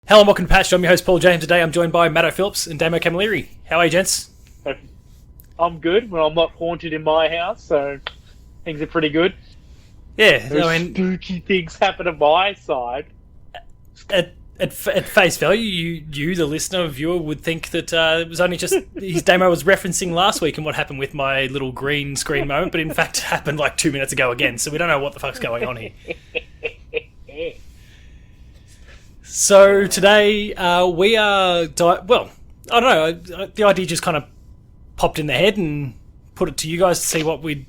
Hello and welcome to Patch. I'm your host Paul James. Today I'm joined by Matto Phillips and Damo Camilleri. How are you, gents? I'm good. Well, I'm not haunted in my house, so things are pretty good. Yeah, No I mean, spooky things happen on my side. at face value, you, the listener, viewer, would think that it was only just his Damo was referencing last week and what happened with my little green screen moment, but in fact it happened like 2 minutes ago again, so we don't know what the fuck's going on here. So today we are... well, I don't know, the idea just kind of popped in the head and put it to you guys to see what you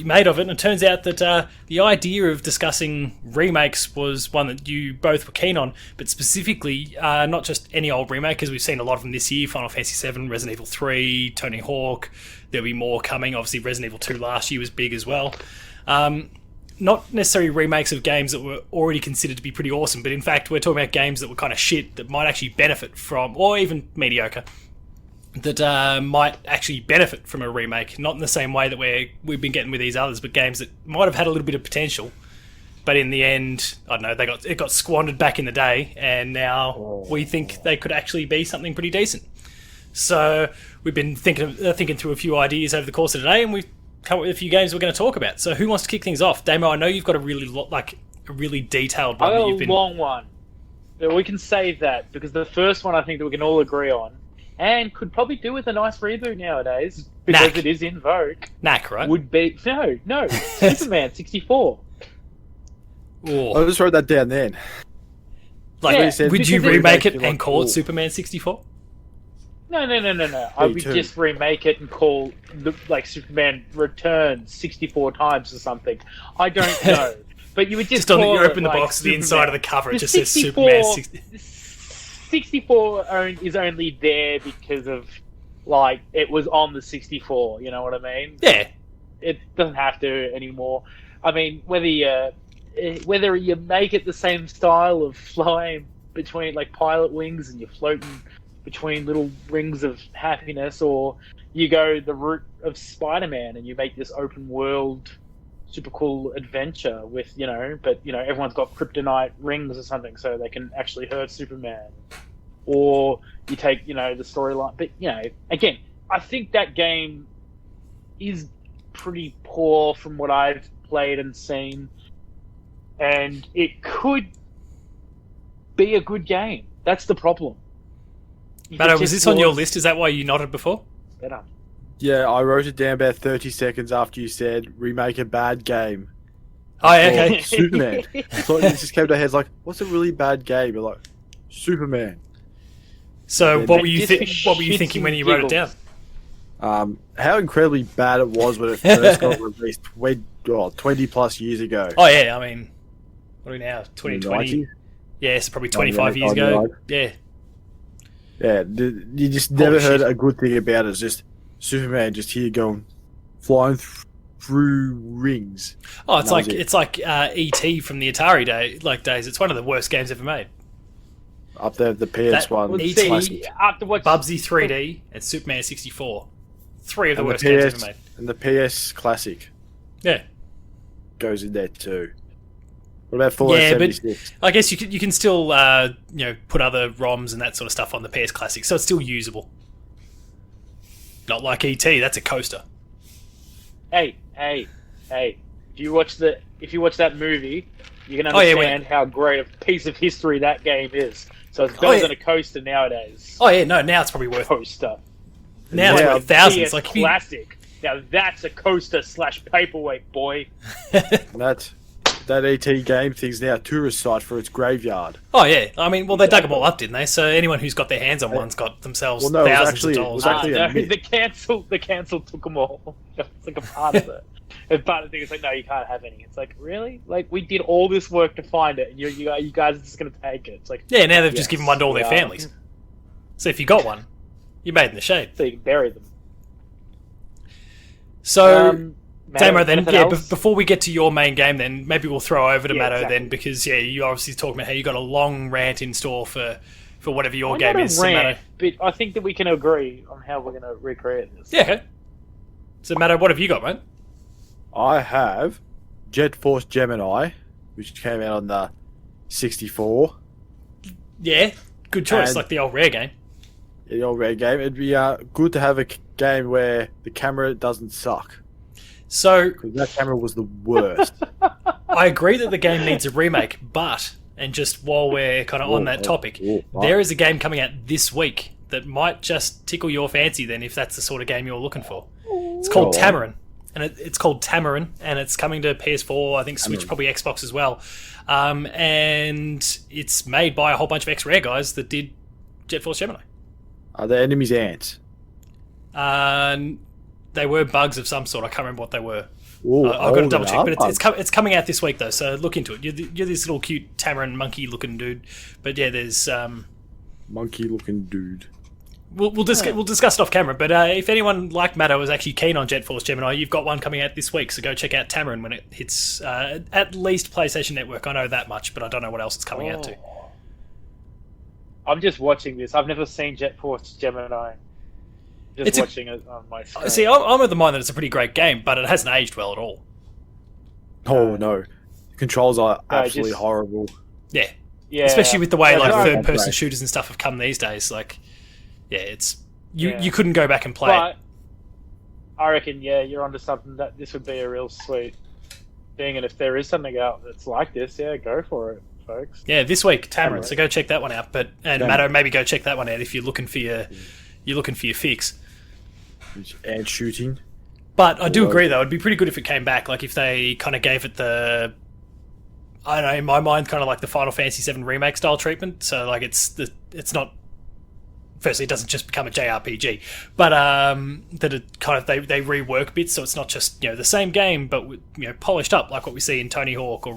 made of it, and it turns out that the idea of discussing remakes was one that you both were keen on, but specifically not just any old remake, because we've seen a lot of them this year: Final Fantasy VII, Resident Evil 3, Tony Hawk. There'll be more coming. Obviously Resident Evil 2 last year was big as well. Not necessarily remakes of games that were already considered to be pretty awesome, but in fact we're talking about games that were kind of shit that might actually benefit from, or even mediocre, that might actually benefit from a remake. Not in the same way that we've been getting with these others, but games that might have had a little bit of potential, but in the end, I don't know, it got squandered back in the day, and now we think they could actually be something pretty decent. So we've been thinking through a few ideas over the course of the day, and we've come up with a few games we're going to talk about. So who wants to kick things off? Damo, I know you've got a really detailed one. I got a long one. But we can save that, because the first one I think that we can all agree on, and could probably do with a nice reboot nowadays, because it is in vogue. Knack, right? Would be... No. Superman 64. Ooh. I just wrote that down then. Would you remake it and call it Superman 64? No. I would just remake it and call Superman Returns 64 times or something. I don't know. But you would just on call you open it, the box, Superman. the inside of the cover, it just says Superman 64. 64 is only there because of, it was on the 64, you know what I mean? Yeah. It doesn't have to anymore. I mean, whether you make it the same style of flying between, pilot wings, and you're floating between little rings of happiness, or you go the route of Spider-Man and you make this open world super cool adventure with, everyone's got kryptonite rings or something so they can actually hurt Superman. Or you take, the storyline. But, again, I think that game is pretty poor from what I've played and seen. And it could be a good game. That's the problem. Matto, was this on your list? Is that why you nodded before? Better. Yeah, I wrote it down about 30 seconds after you said remake a bad game. Oh, yeah, okay. Superman. So it just came to heads what's a really bad game? You're like, Superman. So what were you thinking when you wrote it down? How incredibly bad it was when it first got released 20 plus years ago. Oh, yeah, I mean, what are we now? 2020? 90? Yeah, it's probably 25 years ago. Yeah. Yeah, you just never heard a good thing about it. It's just Superman just here going, flying through rings. Oh, it's like E.T. from the Atari days. It's one of the worst games ever made. Up there, the PS1. E.T., Bubsy 3D, and Superman 64. Three of the worst games ever made. And the PS Classic. Yeah. Goes in there too. What about Fallout 76? But I guess you can still put other ROMs and that sort of stuff on the PS Classic, so it's still usable. Not like E.T., that's a coaster. Hey. If you watch that movie, you can understand how great a piece of history that game is. So it's better than a coaster nowadays. Oh yeah, no, now it's probed worth coaster. Now it's worth thousands. PS Classic. Now that's a coaster / paperweight, boy. That ET game thing's now a tourist site for its graveyard. Oh yeah, I mean, well, they dug them all up, didn't they? So anyone who's got their hands on one's got themselves thousands of dollars. The cancel took them all. It's like a part of it. And part of the thing is no, you can't have any. It's like, really? We did all this work to find it, and you guys are just going to take it. It's like, yeah, now they've just given one to all their families. So if you got one, you made in the shade. So you can bury them. So. Damo, then, before we get to your main game, then maybe we'll throw over to Matto then, because you obviously talking about how you got a long rant in store for whatever your game is. Rant, but I think that we can agree on how we're going to recreate this. Yeah. Okay. So Matto, what have you got, mate? I have Jet Force Gemini, which came out on the 64. Yeah. good choice, And- like the old Rare game. The old Rare game. It'd be good to have a game where the camera doesn't suck. So Because that camera was the worst. I agree that the game needs a remake, but, and just while we're kind of on that topic, there is a game coming out this week that might just tickle your fancy then, if that's the sort of game you're looking for. It's called Tamarin. And it's called Tamarin, and it's coming to PS4, I think Switch, probably Xbox as well. And it's made by a whole bunch of ex-Rare guys that did Jet Force Gemini. Are the enemies ants? They were bugs of some sort. I can't remember what they were. Ooh, I've got to double check, but bugs. it's coming out this week though, so look into it. You're this little cute Tamarin monkey looking dude, but yeah, there's monkey looking dude. we'll discuss it off camera. But if anyone like Matto is actually keen on Jet Force Gemini, you've got one coming out this week, so go check out Tamarin when it hits at least PlayStation Network. I know that much, but I don't know what else it's coming out to. I'm just watching this. I've never seen Jet Force Gemini. Just watching it on my screen. See, I'm of the mind that it's a pretty great game, but it hasn't aged well at all. Oh no, the controls are absolutely horrible. Yeah. Yeah, especially with the way like right. third-person Right. shooters and stuff have come these days. Like, yeah, it's you couldn't go back and play it. But I reckon, you're onto something. That this would be a real sweet thing, and if there is something out that's like this, go for it, folks. Yeah, this week, Tamarin. So go check that one out. Matto, maybe go check that one out if you're looking for your fix. And shooting. But I do agree though, it'd be pretty good if it came back. Like if they kind of gave it the, I don't know, in my mind, kind of like the Final Fantasy VII remake style treatment. So like it's not. Firstly, it doesn't just become a JRPG, but that it kind of they rework bits, so it's not just the same game, but polished up like what we see in Tony Hawk or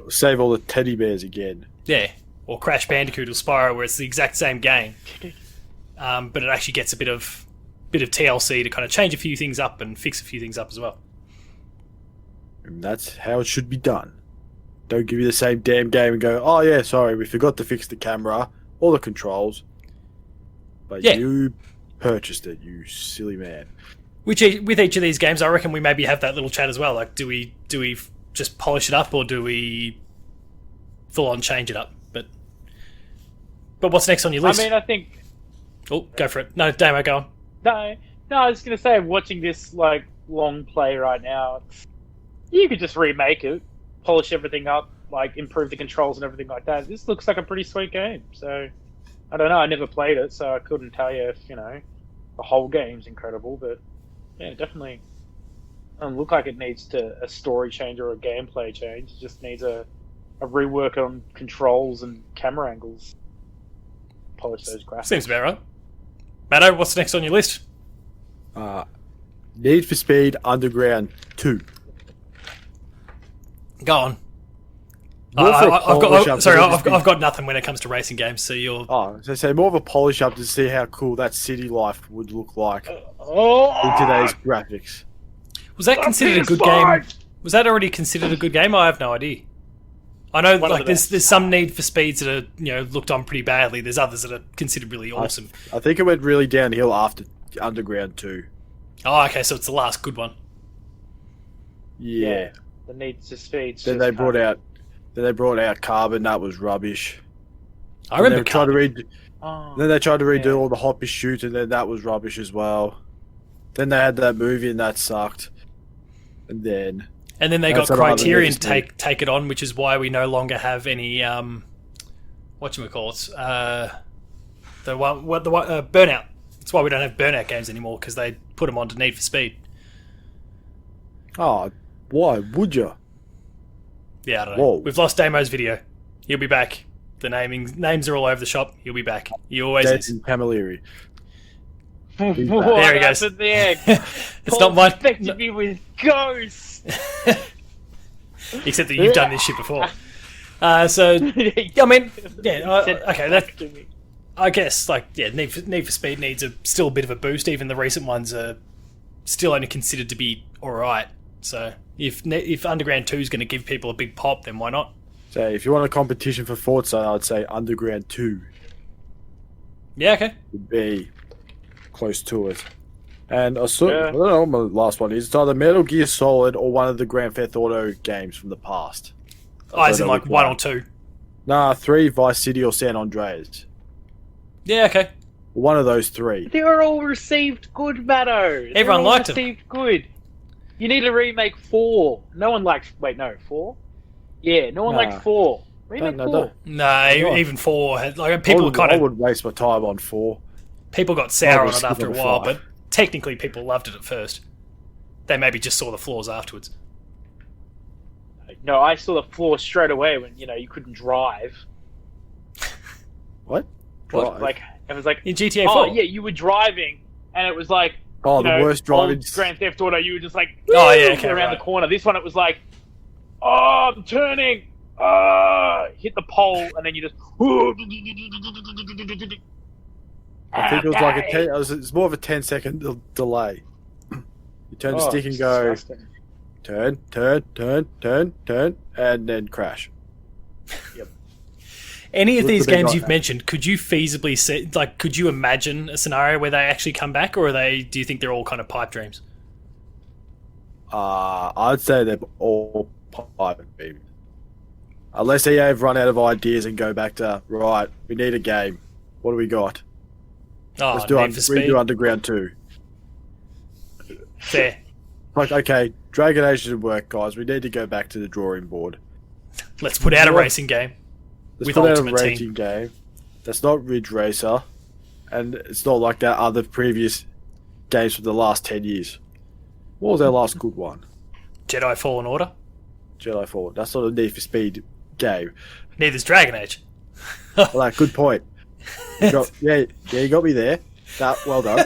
Save all the teddy bears again. Yeah, or Crash Bandicoot or Spyro, where it's the exact same game, but it actually gets a bit of TLC to kind of change a few things up and fix a few things up as well. And that's how it should be done. Don't give you the same damn game and go, oh yeah, sorry, we forgot to fix the camera or the controls. But you purchased it, you silly man. With each of these games, I reckon we maybe have that little chat as well. Like, do we just polish it up, or do we full on change it up? But what's next on your list? I mean, I think. Oh, go for it. No, Damo, go on. No, I was gonna say, I'm watching this like long play right now. You could just remake it, polish everything up, like improve the controls and everything like that. This looks like a pretty sweet game. So I don't know. I never played it, so I couldn't tell you if the whole game's incredible. But yeah, definitely doesn't look like it needs a story change or a gameplay change. It just needs a rework on controls and camera angles. Polish those graphics. Seems about right. Matto, what's next on your list? Need for Speed Underground 2. Go on. More for a polish up I've got nothing when it comes to racing games. So you're. Oh, so say more of a polish up to see how cool that city life would look like in Oh, today's graphics. Was that considered a good game? Was that already considered a good game? I have no idea. I know, One of like, the there's some Need for Speeds that are looked on pretty badly. There's others that are considered really awesome. I think it went really downhill after Underground 2. Oh, okay, so it's the last good one. Yeah. the Need for Speed. Then they brought out Carbon. That was rubbish. I remember. Then they tried to redo all the hot pursuit, and then that was rubbish as well. Then they had that movie, and that sucked. And then they got Criterion to take it on, which is why we no longer have any whatchamacallits, Burnout. That's why we don't have Burnout games anymore, because they put them onto Need for Speed. Oh, why would you? Yeah, I don't know. Whoa. We've lost Damo's video. He'll be back. The names are all over the shop. He'll be back. He always is. Camilleri. There he goes. It's not mine. Infected me with ghosts. Except that you've done this shit before. So, I mean, okay, I guess, like, yeah, Need for Speed needs still a bit of a boost. Even the recent ones are still only considered to be alright. So, if Underground 2 is going to give people a big pop, then why not? So, if you want a competition for Forza, I'd say Underground 2 Yeah, okay. would be close to it. And I don't know what my last one is. It's either Metal Gear Solid or one of the Grand Theft Auto games from the past. As in, like, 1 or 2? Nah, 3 Vice City or San Andreas. Yeah, okay. One of those 3. They were all received good, Matto. Everyone liked them. Received good. You need to remake 4. No one likes. Wait, no, 4. Yeah, no one Nah. liked 4. Remake No, 4. don't. No, even 4 had like people I would waste my time on 4. people got sour on was it after a skip on while, 5. but technically people loved it at first. They maybe just saw the flaws afterwards. No, I saw the flaw straight away when you couldn't drive. What? What? Drive? Like it was like In GTA 4. oh yeah, you were driving, and it was like Oh, the worst driving. old Grand Theft Auto. You were just like Oh, yeah, okay, around right. the corner. This one it was like I'm turning, hit the pole, and then you just. I think it was like it's more of a 10-second delay. You turn the stick and go turn, and then crash. Any of What's these the big games guy? you've mentioned, could you feasibly see, like, could you imagine a scenario where they actually come back, or do you think they're all kind of pipe dreams? I'd say they're all pipe dreams. Unless they have run out of ideas and go back to, right, we need a game. What do we got? Oh, Let's do Need for Speed. redo Underground 2. Fair. Like, okay, Dragon Age didn't work, guys. We need to go back to the drawing board. Let's put out a What? racing game. Let's With put out a Ultimate Team. racing game. That's not Ridge Racer. And it's not like that other previous games from the last 10 years. What was our last good one? Jedi Fallen Order. Jedi Fallen. That's not a Need for Speed game. Neither's Dragon Age. Well, like, good point. You got me there. Well done.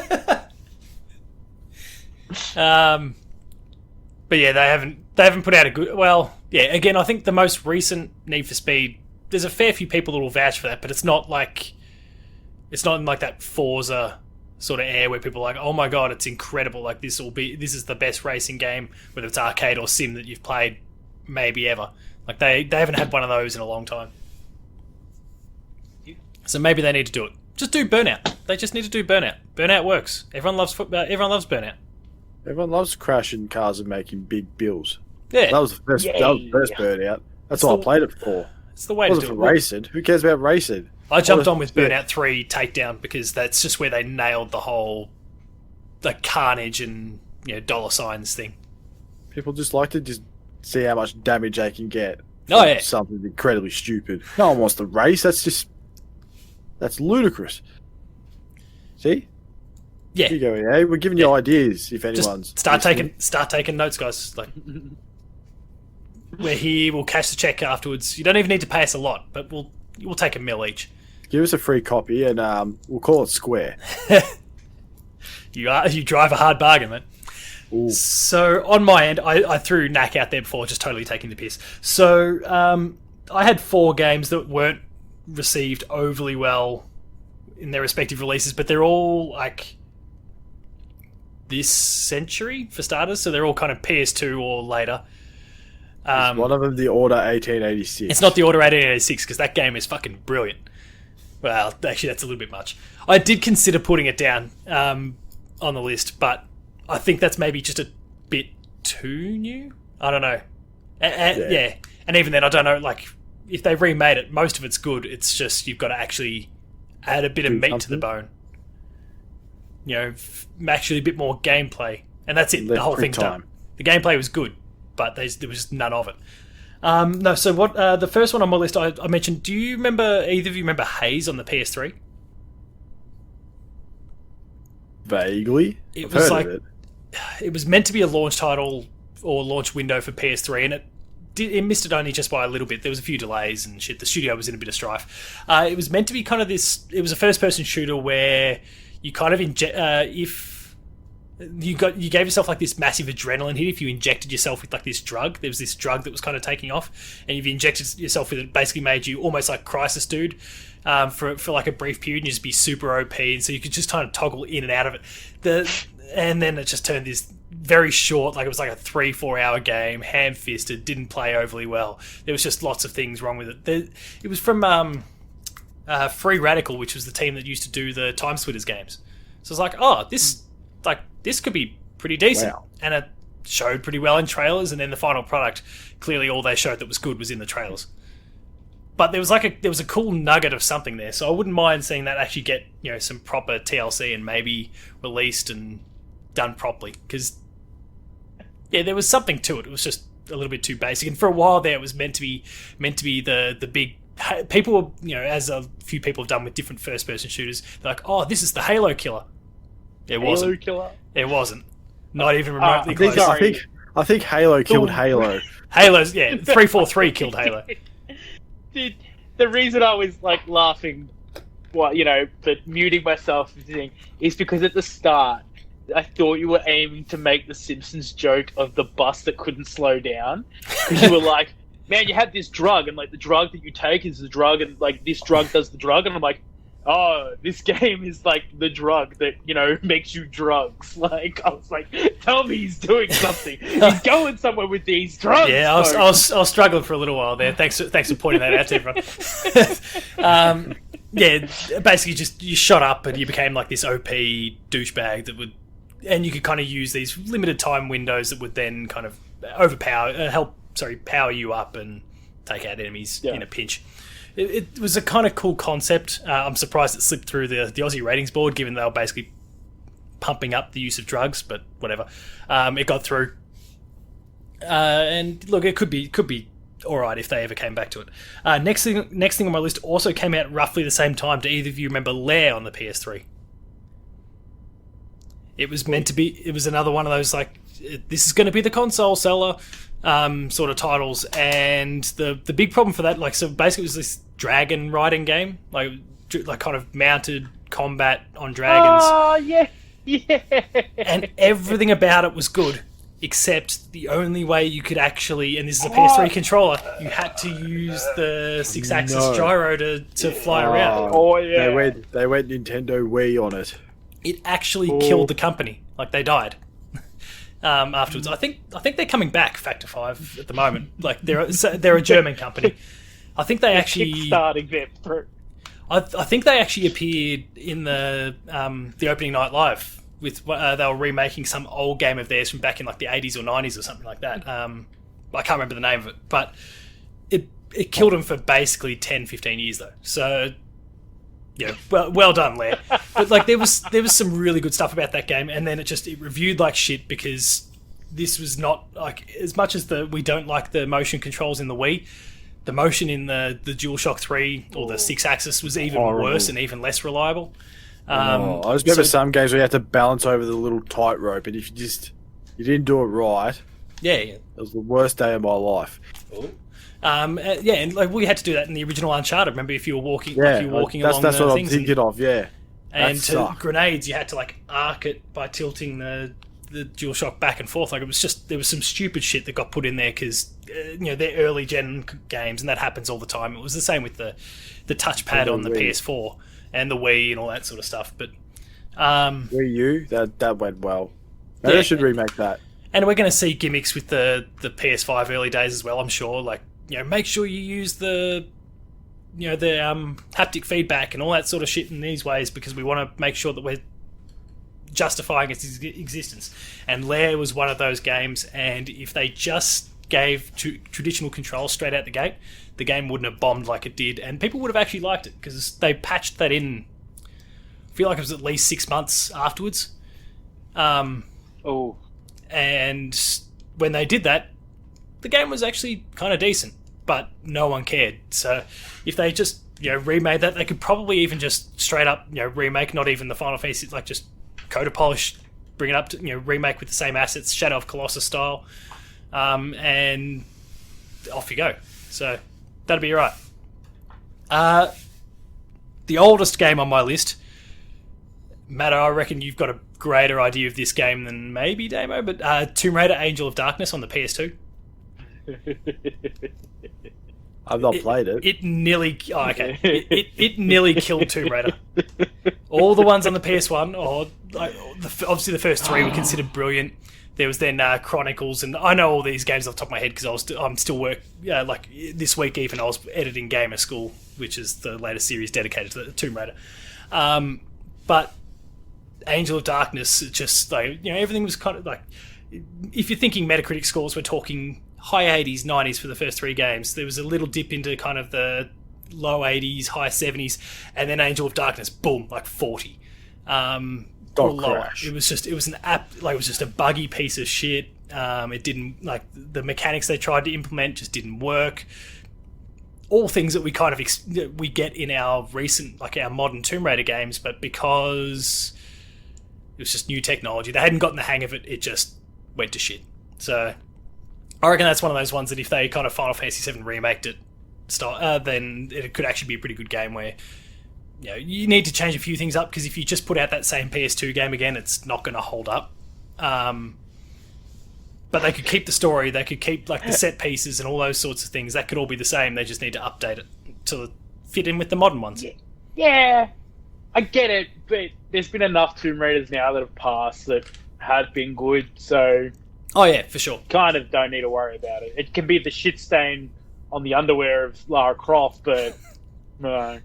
But yeah, they haven't put out a good. Well, yeah. Again, I think the most recent Need for Speed. There's a fair few people that will vouch for that, but it's not in like that Forza sort of air where people are like, oh my god, it's incredible. Like this is the best racing game, whether it's arcade or sim that you've played maybe ever. Like they haven't had one of those in a long time. So maybe they need to do it. Just do Burnout. They just need to do Burnout. Burnout works. Everyone loves Burnout. Everyone loves crashing cars and making big bills. Yeah, That was the first. Yay. That was the first Burnout. That's what I played it for. it's the way It to wasn't do for it. racing. Who cares about racing? I jumped on with Yeah. Burnout 3 Takedown because that's just where they nailed the whole carnage and dollar signs thing. People just like to just see how much damage they can get. Oh, from yeah. something incredibly stupid. No one wants to race. That's ludicrous. See? Yeah, Here you go, yeah. We're giving you ideas if anyone's just start listening. taking notes, guys. Like we're here, we'll cash the check afterwards. You don't even need to pay us a lot, but we'll take $1 each. Give us a free copy and we'll call it Square. You drive a hard bargain, mate. Ooh. So on my end, I threw Knack out there before, just totally taking the piss. So I had 4 games that weren't received overly well in their respective releases, but they're all like this century for starters, so they're all kind of PS2 or later. Is one of them the Order 1886. It's not the Order 1886 because that game is fucking brilliant. Well, actually, that's a little bit much. I did consider putting it down on the list, but I think that's maybe just a bit too new. I don't know. Yeah, and even then, I don't know. Like, if they remade it, most of it's good. It's just you've got to actually add a bit of meat to the bone. Actually a bit more gameplay, and that's it. The whole thing's done. The gameplay was good, but there was none of it. No, so what? The first one on my list I mentioned. Do you remember? Either of you remember Haze on the PS3? Vaguely. It I've was heard like of it. it was meant to be a launch title or launch window for PS3, and it missed it only just by a little bit. There was a few delays and shit. The studio was in a bit of strife. It was meant to be kind of this. It was a first-person shooter where you kind of if you gave yourself like this massive adrenaline hit if you injected yourself with like this drug. There was this drug that was kind of taking off, and if you injected yourself with it, basically made you almost like Crisis Dude for like a brief period, and you just be super OP, and so you could just kind of toggle in and out of it. And then it just turned this very short, like it was like a 3-4 hour game, ham-fisted, didn't play overly well. There was just lots of things wrong with it. It was from Free Radical, which was the team that used to do the Time Splitters games. So it's like, oh, this could be pretty decent. Wow. And it showed pretty well in trailers, and then the final product, clearly all they showed that was good was in the trailers. but there was a cool nugget of something there, so I wouldn't mind seeing that actually get some proper TLC and maybe released and done properly, because there was something to it. It was just a little bit too basic, and for a while there it was meant to be the big people were, as a few people have done with different first person shooters, they're like, oh, this is the Halo killer. It wasn't. It wasn't. Not even remotely close. I think Halo killed Halo. Halo's 343 killed Halo. Dude, the reason I was like laughing, but muting myself is because at the start I thought you were aiming to make the Simpsons joke of the bus that couldn't slow down, because you were like, man, you have this drug, and like the drug that you take is the drug, and like this drug does the drug, and I'm like, oh, this game is like the drug that makes you drugs. Like, I was like, tell me he's doing something. He's going somewhere with these drugs. Yeah, I was struggling for a little while there. Thanks for pointing that out to everyone. Basically, just you shot up and you became like this OP douchebag that would, and you could kind of use these limited time windows that would then kind of power you up and take out enemies in a pinch. It was a kind of cool concept. I'm surprised it slipped through the Aussie ratings board, given they were basically pumping up the use of drugs, but whatever. It got through. And look, it could be all right if they ever came back to it. Next thing on my list also came out roughly the same time. Do either of you remember Lair on the PS3? It was meant to be. It was another one of those like, this is going to be the console seller sort of titles, and the big problem for that, like, so basically it was this dragon riding game, like kind of mounted combat on dragons. Oh yeah. And everything about it was good, except the only way you could actually, and this is a PS3 controller, you had to use the 6-axis gyro to fly around. Oh yeah. They went Nintendo Wii on it. It actually killed the company. Like, they died afterwards. I think they're coming back, Factor 5, at the moment. Like, they're a German company. I think they actually kickstarting them through. I think they actually appeared in the opening night live with they were remaking some old game of theirs from back in like the 80s or 90s or something like that. I can't remember the name of it, but it killed them for basically 10, 15 years though. So yeah, well done, Lair. But like there was some really good stuff about that game, and then it reviewed like shit because this was not like, as much as we don't like the motion controls in the Wii, the motion in the DualShock 3 or the 6-axis was even worse and even less reliable. I just remember some games where you had to balance over the little tightrope, and if you didn't do it right, it was the worst day of my life. And like we had to do that in the original Uncharted. Remember, if you were walking, along that's the what things I'm thinking of. Yeah, and to grenades, you had to like arc it by tilting the DualShock back and forth. Like, it was just, there was some stupid shit that got put in there because they're early gen games, and that happens all the time. It was the same with the touchpad on the PS4 and the Wii and all that sort of stuff. But Wii U, that went well. Maybe I should remake that. And we're going to see gimmicks with the PS5 early days as well, I'm sure. Like, make sure you use the haptic feedback and all that sort of shit in these ways, because we want to make sure that we're justifying its existence. And Lair was one of those games, and if they just gave traditional controls straight out the gate, the game wouldn't have bombed like it did, and people would have actually liked it, because they patched that in, I feel like it was at least 6 months afterwards. And when they did that, the game was actually kind of decent, but no one cared. So if they just remade that, they could probably even just straight up remake, not even the Final Fantasy, like just Coda polish, bring it up to remake with the same assets, Shadow of Colossus style, and off you go. So that'd be alright. The oldest game on my list, Matt, I reckon you've got a greater idea of this game than maybe Damo, but Tomb Raider: Angel of Darkness on the PS2. I've not played it. It nearly it nearly killed Tomb Raider. All the ones on the PS1, obviously the first three were considered brilliant. There was then Chronicles, and I know all these games off the top of my head because I'm still like this week even I was editing Gamer School, which is the latest series dedicated to the Tomb Raider. But Angel of Darkness, just like everything was kind of like, if you're thinking Metacritic scores, we're talking high 80s, 90s for the first three games. There was a little dip into kind of the low 80s, high 70s, and then Angel of Darkness, boom, like 40. Or lower. Crash. It was just a buggy piece of shit. It didn't, like, the mechanics they tried to implement just didn't work. All things that we kind of we get in our recent, like our modern Tomb Raider games, but because it was just new technology, they hadn't gotten the hang of it. It just went to shit. So I reckon that's one of those ones that if they kind of Final Fantasy VII remaked it, then it could actually be a pretty good game where you need to change a few things up, because if you just put out that same PS2 game again, it's not going to hold up. But they could keep the story, they could keep like the set pieces and all those sorts of things. That could all be the same. They just need to update it to fit in with the modern ones. Yeah, I get it, but there's been enough Tomb Raiders now that have passed that have been good, so... Oh yeah, for sure. Kind of don't need to worry about it. It can be the shit stain on the underwear of Lara Croft, but no,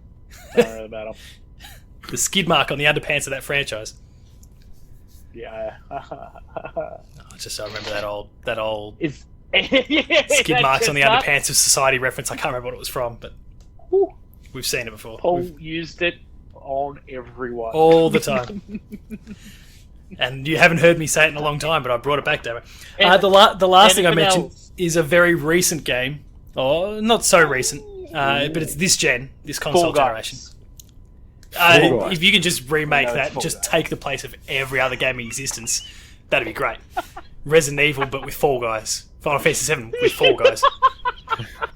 don't worry about them. The skid mark on the underpants of that franchise. Yeah. I remember that old It's skid marks on the nuts. underpants of Society reference. I can't remember what it was from, but Woo. we've seen it before. Paul used it on everyone. All the time. And you haven't heard me say it in a long time, but I brought it back, Damo. The last thing I mentioned is a very recent game. Or not so recent, but it's this console generation. If you can just remake that and just take the place of every other game in existence, that'd be great. Resident Evil, but with Fall Guys. Final Fantasy VII with Fall Guys.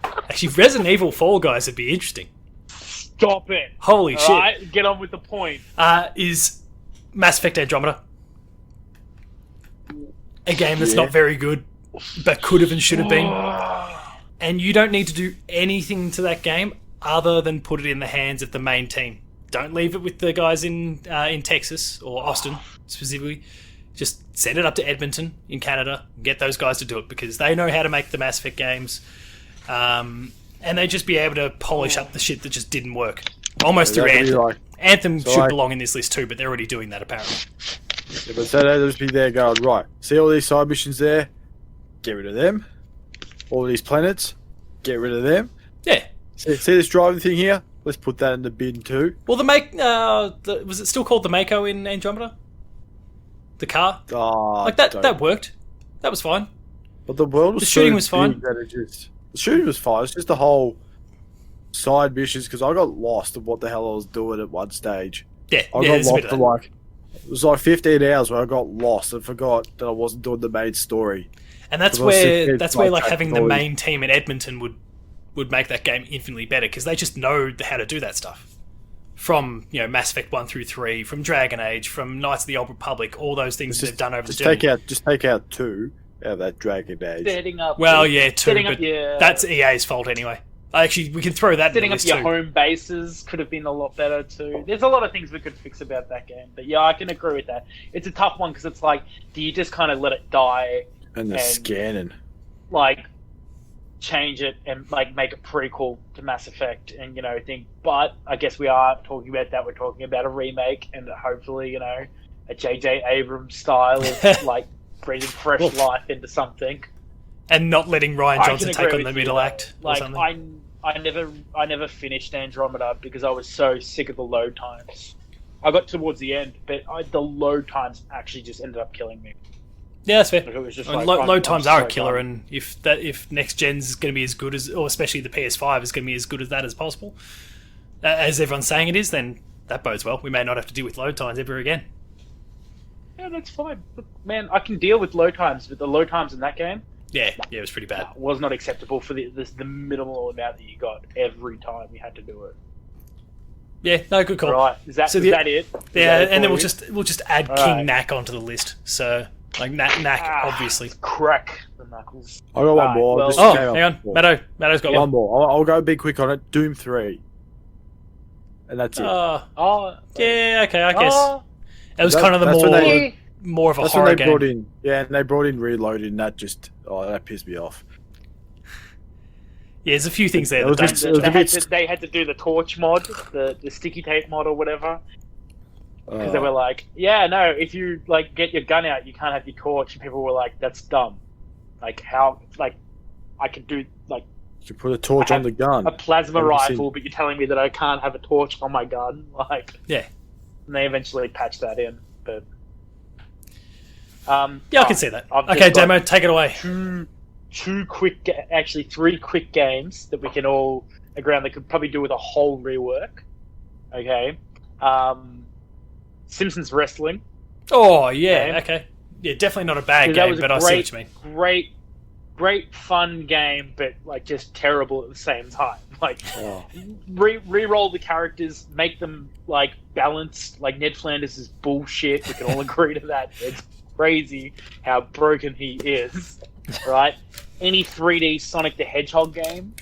Actually, Resident Evil Fall Guys would be interesting. Stop it. Holy shit. Right, get on with the point. Is Mass Effect Andromeda. A game that's not very good, but could have and should have been. And you don't need to do anything to that game other than put it in the hands of the main team. Don't leave it with the guys in Texas, or Austin specifically. Just send it up to Edmonton in Canada and get those guys to do it, because they know how to make the Mass Effect games. And they'd just be able to polish up the shit that just didn't work. Almost through Anthem. Anthem should belong in this list too, but they're already doing that apparently. Yeah, but so they'll just be there going, right, see all these side missions there? Get rid of them. All these planets? Get rid of them. Yeah. See this driving thing here? Let's put that in the bin too. Well, was it still called the Mako in Andromeda? The car? That worked. That was fine. But the world was the shooting was fine. The shooting was fine. It's just the whole side missions, because I got lost of what the hell I was doing at one stage. Yeah, I got lost for it was like 15 hours where I got lost and forgot that I wasn't doing the main story. And that's where like having the main team in Edmonton would make that game infinitely better, because they just know how to do that stuff. From Mass Effect 1 through 3, from Dragon Age, from Knights of the Old Republic, all those things they've done over the journey. Just take out 2 out of that Dragon Age. Setting up. Well, yeah, 2, but that's EA's fault anyway. Actually, we can throw that in the list too. Setting up your home bases could have been a lot better too. There's a lot of things we could fix about that game, but yeah, I can agree with that. It's a tough one, because it's like, do you just kind of let it die and the scanning, like change it and like make a prequel to Mass Effect, and think? But I guess we are talking about that. We're talking about a remake, and hopefully a J.J. Abrams style of like breathing fresh life into something, and not letting Ryan Johnson take on the middle act. Or like something. I never finished Andromeda because I was so sick of the load times. I got towards the end, but the load times actually just ended up killing me. Yeah, that's fair. Like, it was just load times are a killer, and if next gen's is going to be as good as, or especially the PS5 is going to be as good as that as possible, as everyone's saying it is, then that bodes well. We may not have to deal with load times ever again. Yeah, that's fine. But, man, I can deal with load times, but the load times in that game, yeah, it was pretty bad. Was not acceptable for the minimal amount that you got every time you had to do it. Yeah, no, good call. Right, is that it? And then we'll just add King Knack onto the list. So like Knack, obviously. Crack the knuckles. I got one more. Well, hang on, Matto's got one more. I'll go big quick on it. Doom 3, and that's it. Yeah, okay, I guess it was kind of more of a horror game. Brought in, and they brought in Reloaded, and that just that pissed me off. Yeah, there's a few things there. They had to do the torch mod, the sticky tape mod or whatever, because they were like, yeah, no, if you like get your gun out, you can't have your torch, and people were like, that's dumb. Like how, like I could do like You can put a torch on the gun. A plasma Haven't you rifle, seen- but you're telling me that I can't have a torch on my gun? Like, Yeah. and they eventually patched that in, but Yeah, I can see that. I've Okay, just got Damo, take it away. actually 3 quick games that we can all agree on that could probably do with a whole rework. Okay, Simpsons Wrestling. Oh, yeah, game. okay. Yeah, definitely not a bad 'Cause that game, was a but I see what you mean. Great fun game, but like just terrible at the same time. Like Oh, re-roll the characters, make them like balanced. Like Ned Flanders is bullshit. We can all agree to that. It's crazy how broken he is, right? Any 3D Sonic the Hedgehog game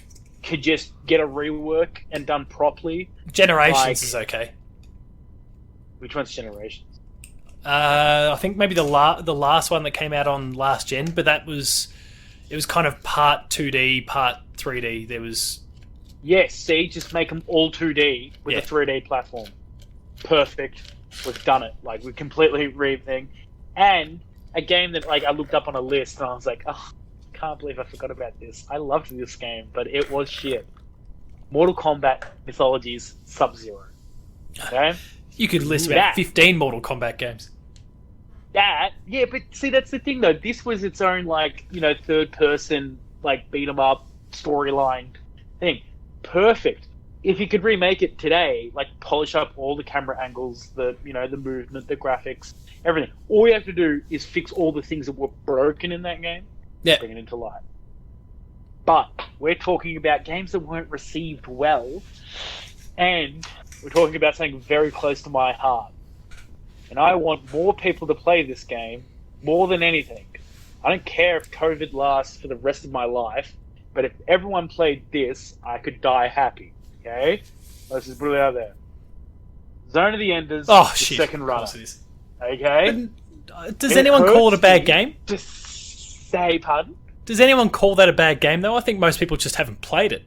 could just get a rework and done properly. Generations Like- is okay. Which one's Generations? I think maybe the last one that came out on last gen, but it was kind of part 2D, part 3D. There was Yes, see, just make them all 2D with Yeah. a 3D platform. Perfect. We've done it. Like, we completely revamping. And a game that, like, I looked up on a list and I was like, oh, can't believe I forgot about this. I loved this game, but it was shit. Mortal Kombat Mythologies Sub-Zero. Okay? you could list about That- 15 Mortal Kombat games. Yeah, but see, that's the thing, though. This was its own, like, you know, third-person, like, beat-em-up storyline thing. Perfect. If you could remake it today, like, polish up all the camera angles, the movement, the graphics, everything. All you have to do is fix all the things that were broken in that game, Yeah. bring it into light. But we're talking about games that weren't received well, and we're talking about something very close to my heart. And I want more people to play this game more than anything. I don't care if COVID lasts for the rest of my life, but if everyone played this, I could die happy. Okay? Let's just put it out there. Zone of the Enders, Oh, the shit. second Of runner. course it is. Okay? Does It anyone call it a hurts bad me game? to say, pardon? Does anyone call that a bad game, though? I think most people just haven't played it.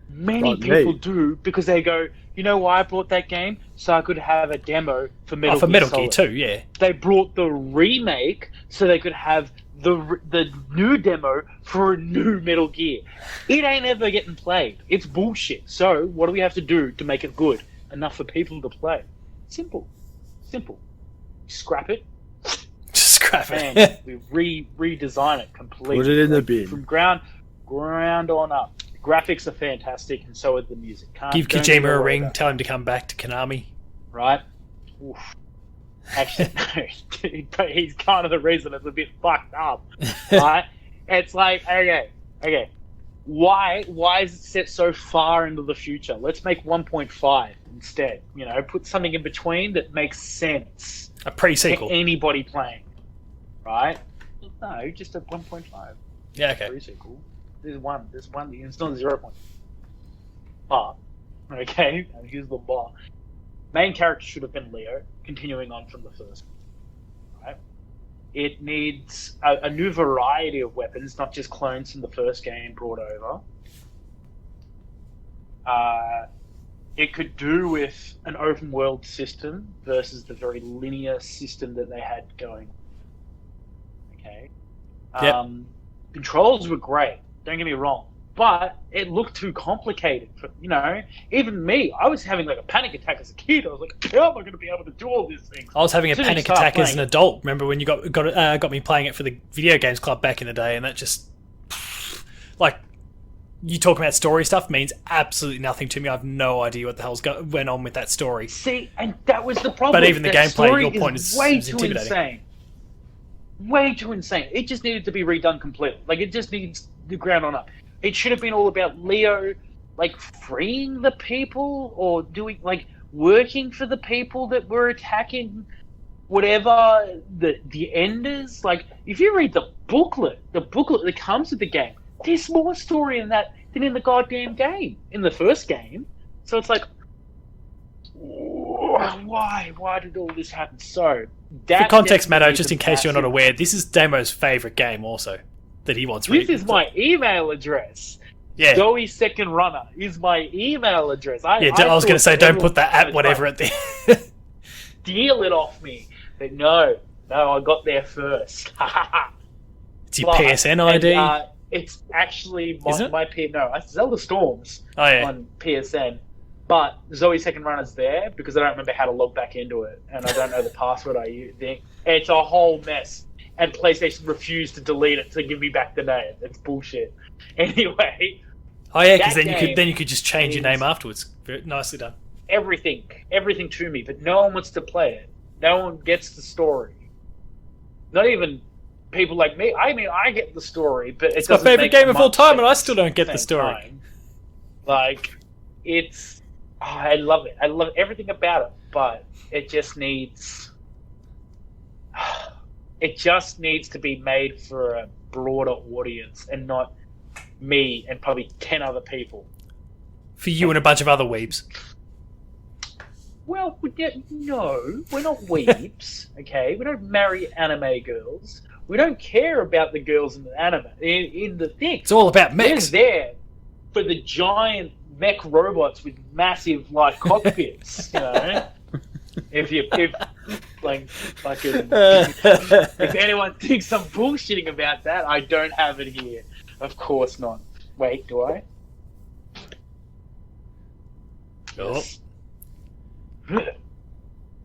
Many Not people me. do, because they go, you know why I bought that game? So I could have a demo for Metal For Gear Metal Gear Solid. 2, yeah. They brought the remake so they could have the new demo for a new Metal Gear. It ain't ever getting played. It's bullshit. So what do we have to do to make it good enough for people to play? Simple. Scrap it Just scrap and it. we redesign it completely. Put it in the Like, bin. from ground on up. The graphics are fantastic, and so are the music. Give Don't get me Kojima a wrong ring, about tell him to come back to Konami. right? Oof. Actually, no, but he's kind of the reason it's a bit fucked up, right? It's like, okay, why is it set so far into the future? Let's make 1.5 instead. You know, put something in between that makes sense A to pre-sequel. anybody playing, right? No, just a 1.5 Yeah, okay. pre-sequel. There's one. It's not 0. But okay, and here's the bar. Main character should have been Leo, continuing on from the first. Right? It needs a new variety of weapons, not just clones from the first game brought over. It could do with an open world system versus the very linear system that they had going. Okay. Yep. Controls were great. Don't get me wrong. But it looked too complicated. For, even me, I was having like a panic attack as a kid. I was like, how am I going to be able to do all these things? I was having a As soon as you panic start attack as an playing- adult. Remember when you got me playing it for the video games club back in the day, and that just like you talking about story stuff means absolutely nothing to me. I have no idea what the hell's went on with that story. See, and that was the problem. But even the That gameplay, story your point is way is too intimidating. insane. Way too insane. It just needed to be redone completely. Like, it just needs the ground on up. It should have been all about Leo, like, freeing the people or doing, like, working for the people that were attacking whatever, the Enders. Like, if you read the booklet that comes with the game, there's more story in that than in the goddamn game, in the first game. So it's like, why did all this happen? So, For context matter, definitely just is a in case you're not massive- aware, this is Damo's favourite game also that he wants. This is my email address. yeah. Joey Second Runner is my email address. I I was going to say, don't put that at whatever at the Steal it off me. But no, I got there first. It's your PSN ID. It's actually Isn't it? Zelda Storms Oh yeah. on PSN, but Zoe Second Runner's there because I don't remember how to log back into it, and I don't know the password I use. It's a whole mess, and PlayStation refused to delete it to give me back the name. It's bullshit. Anyway, Oh yeah, because that then you could just change your is- name afterwards. Very nicely done. everything to me, but no one wants to play it. No one gets the story. Not even people like me. I mean, I get the story, but It's my favorite game of all time, and I still don't get at the same story. time. Like, it's... I love it. I love everything about it, but it just needs... It just needs to be made for a broader audience and not me and probably 10 other people. For you and a bunch of other weebs. Well, no, we're not weebs, okay? We don't marry anime girls. We don't care about the girls in the anime, in the thing. It's all about We're mechs. there for the giant mech robots with massive, like, cockpits, you know? If anyone thinks I'm bullshitting about that, I don't have it here. Of course not. Wait, do I? Oh.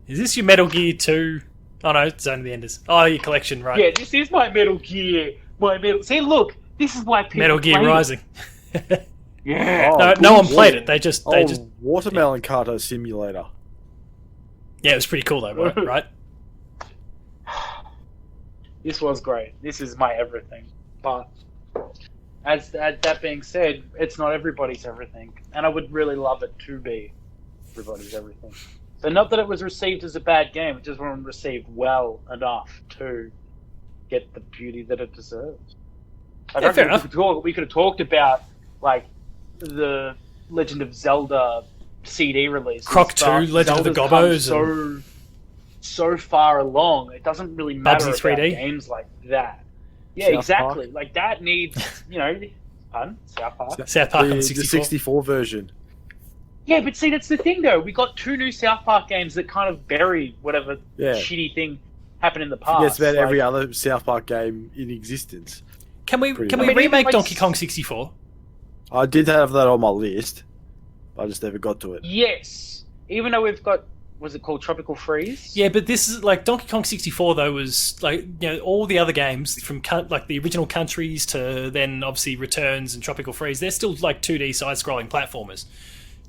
Is this your Metal Gear 2? Oh no, it's only the Enders. Oh, your collection, right? Yeah, this is my Metal Gear. See, look, this is why people Metal Gear play it. Rising. Yeah. Oh, No one good played lord. it. They just Watermelon Carter Simulator. Yeah, it was pretty cool though, right? This was great. This is my everything. But as that being said, it's not everybody's everything, and I would really love it to be everybody's everything. So not that it was received as a bad game, it just wasn't received well enough to get the beauty that it deserves. I don't fair know, enough. we could have talked about like the Legend of Zelda CD release. Croc 2, Legend of the Gobbos, So far along, it doesn't really matter Bubsy about 3D. games like that. Yeah, South exactly. Park. Like that needs, pardon? South Park. South Park on The the 64. 64 version. Yeah, but see, that's the thing though. We got 2 new South Park games that kind of bury whatever Yeah. shitty thing happened in the past. Yes, about every Like, other South Park game in existence. Can we Pretty can much. we I mean, even remake like Donkey Kong 64? I did have that on my list. I just never got to it. Yes, even though we've got, was it called Tropical Freeze? Yeah, but this is like Donkey Kong 64 though was like all the other games from like the original countries to then obviously Returns and Tropical Freeze. They're still like 2D side-scrolling platformers.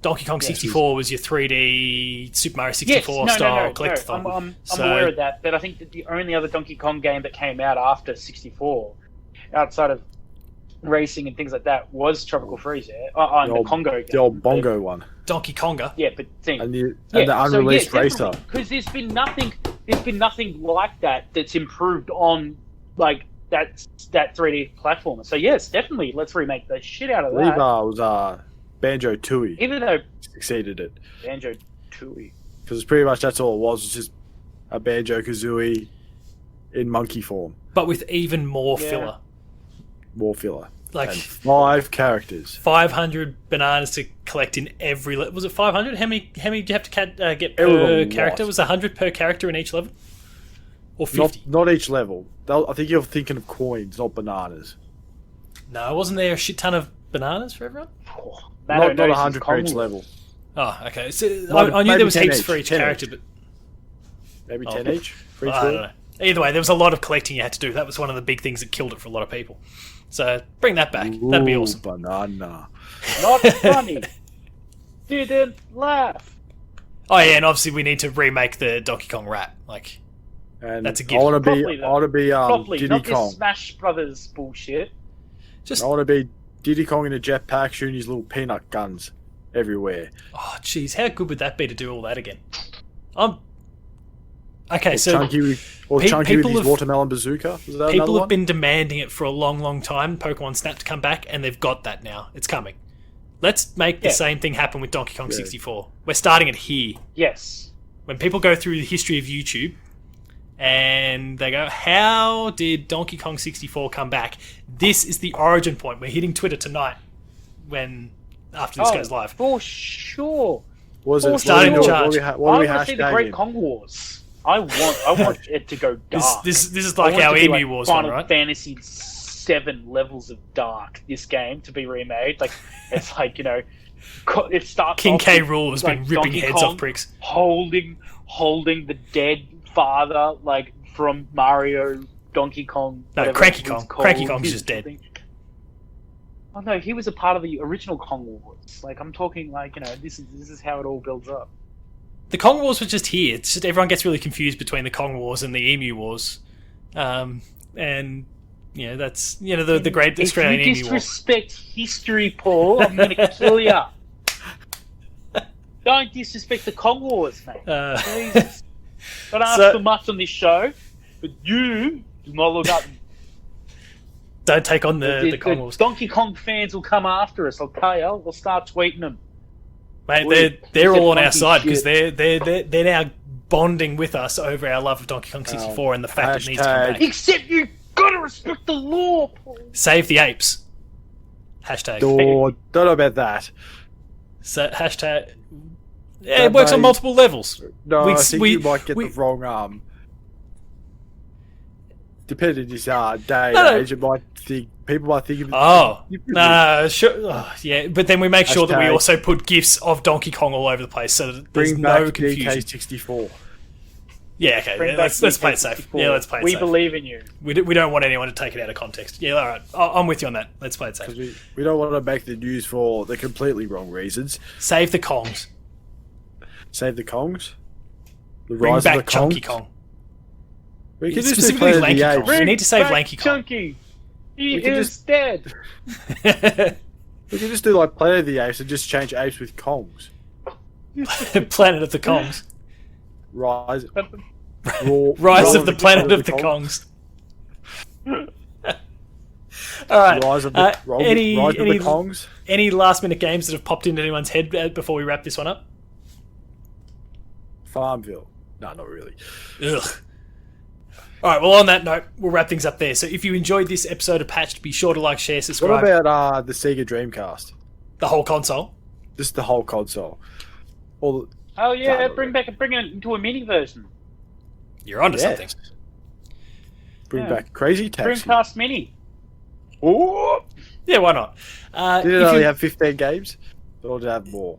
Donkey Kong 64 was your 3D Super Mario 64 style collectathon. I'm aware of that, but I think that the only other Donkey Kong game that came out after 64, outside of racing and things like that, was Tropical Freeze. Yeah, and the Congo game. The old bongo one. Donkey Konga. Yeah, but think. And the unreleased racer. Because there's been nothing like that that's improved on like that 3D platformer. So yes, definitely, let's remake the shit out of I believe that. was Banjo Tooie Even though succeeded it. Banjo Tooie. Because pretty much that's all it was just a Banjo Kazooie in monkey form. But with even more Yeah. filler. More filler. Like And 5 characters. 500 bananas to collect in every level. Was it 500? How many did you have to get It was per a character? lot. Was it 100 per character in each level? Or 50? Not each level. I think you're thinking of coins, not bananas. No, wasn't there a shit ton of bananas for everyone? Not 100 per each level. Oh, okay. So Maybe I knew there was 10 heaps each, for each 10 character, each. but Maybe Oh. 10 each for each I don't level. know. Either way, there was a lot of collecting you had to do. That was one of the big things that killed it for a lot of people. So bring that back. That'd be Ooh, awesome. Banana. Not funny. Didn't laugh. Oh yeah, and obviously we need to remake the Donkey Kong rap. Like And That's a I gift. want to Properly, be. though. I want to be Properly, Diddy not Kong. this Smash Brothers bullshit. just I want to be Diddy Kong in a jetpack shooting his little peanut guns everywhere. oh jeez, how good would that be to do all that again? Okay, Or so Chunky with, or pe- Chunky with people his have- watermelon bazooka. Was that another people have one? been demanding it for a long, long time. Pokemon Snap to come back, and they've got that now. It's coming. Let's make the Yeah. same thing happen with Donkey Kong Yeah. 64. We're starting it here. Yes. When people go through the history of YouTube and they go, how did Donkey Kong 64 come back? This is the origin point. We're hitting Twitter tonight after this goes live. For sure. Was Full it starting what, charge. what are we I want to see the Great hashtagging? Kong Wars. I want it to go dark. This is I like want it our to be Emu like Wars one, Final right? Fantasy 7 levels of dark, this game, to be remade. Like, it's like, it starts King off K. with, Rool has like, been ripping Donkey heads Kong off pricks. holding the dead father, like, from Mario, Donkey Kong. No, whatever Cranky it's Kong. called. Cranky Kong's just dead. Oh no, he was a part of the original Kong Wars. Like, I'm talking, like, this is how it all builds up. The Kong Wars were just here. It's just everyone gets really confused between the Kong Wars and the Emu Wars. And, that's, the great Australian If you Emu War. disrespect history, Paul, I'm going to kill you. Don't disrespect the Kong Wars, mate. Jesus. Don't ask for much on this show, but you do not look up. Don't take on the Kong Wars. Donkey Kong fans will come after us, I'll tell you. We'll start tweeting them. Mate, they're all on our side because they're now bonding with us over our love of Donkey Kong 64 and the fact it needs to come back. Except you gotta respect the law, Paul. Save the apes. Hashtag. Don't know about that. So, hashtag. Yeah, it works on multiple levels. No, I think you might get the wrong depending on this day and age, people might think of it. Oh, no, sure. Oh, yeah, but then we make sure that we also put GIFs of Donkey Kong all over the place so that there's no confusion. DK64. Yeah, okay. Let's play it safe. Yeah, let's play it safe. We believe in you. We don't want anyone to take it out of context. Yeah, all right. I'm with you on that. Let's play it safe. Because we don't want to make the news for the completely wrong reasons. Save the Kongs. Save the Kongs? The Bring rise back of the Chunky Kongs? Kong. We can just Specifically do Lanky Planet of Kong. the Apes. We need to save Lanky Kong. Chunky. He is dead. We can just do like Planet of the Apes and just change apes with Kongs. Planet of the Kongs. Rise of the Planet of the Kongs. All right. Rise of the Kongs. Any last minute games that have popped into anyone's head before we wrap this one up? Farmville. No, not really. Ugh. All right, well, on that note, we'll wrap things up there. So if you enjoyed this episode of Patched, be sure to like, share, subscribe. What about the Sega Dreamcast? The whole console? Just the whole console. Oh yeah, bring it into a mini version. You're onto something. Bring back Crazy Taxi. Dreamcast Mini. Ooh. Yeah, why not? Did it only have 15 games? Or did it have more?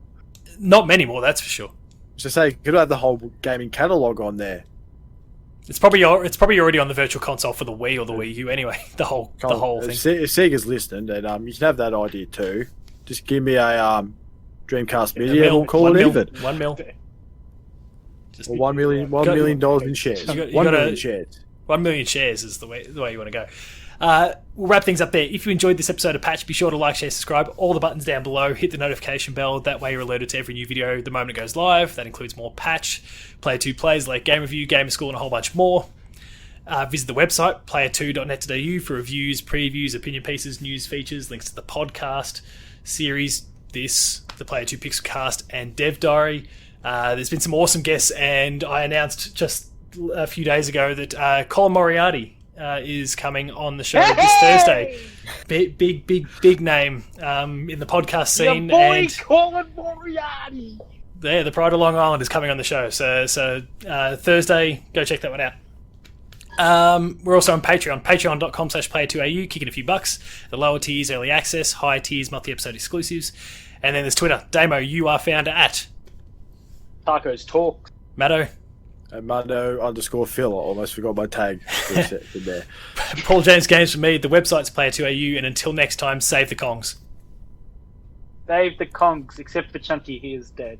Not many more, that's for sure. So say, could have the whole gaming catalogue on there. It's probably already on the Virtual Console for the Wii or the Wii U anyway. The whole thing. If Sega's listening, then you can have that idea too. Just give me a Dreamcast Mini and we'll call it even. 1 mil. Or $1 million in shares. 1 million shares. 1 million shares is the way you want to go. We'll wrap things up there. If you enjoyed this episode of Patch, be sure to like, share, subscribe. All the buttons down below. Hit the notification bell. That way you're alerted to every new video the moment it goes live. That includes more Patch, Player 2 plays, like Game Review, Gamer School, and a whole bunch more. Visit the website, player2.net.au, for reviews, previews, opinion pieces, news features, links to the podcast series, the Player 2 Pixelcast, and Dev Diary. There's been some awesome guests, and I announced just a few days ago that Colin Moriarty is coming on the show this Thursday. Big name in the podcast scene. Your boy and Colin Moriarty. Yeah, the Pride of Long Island is coming on the show. So Thursday, go check that one out. We're also on Patreon, patreon.com/player2au, kicking a few bucks. The lower tiers, early access, higher tiers, multi-episode exclusives. And then there's Twitter. Damo, you are found at Tacos Talk. Matto. Mando_Phil. I almost forgot my tag for a second there. Paul James Games for me. The website's player2au, and until next time, save the Kongs. Save the Kongs, except for Chunky, he is dead.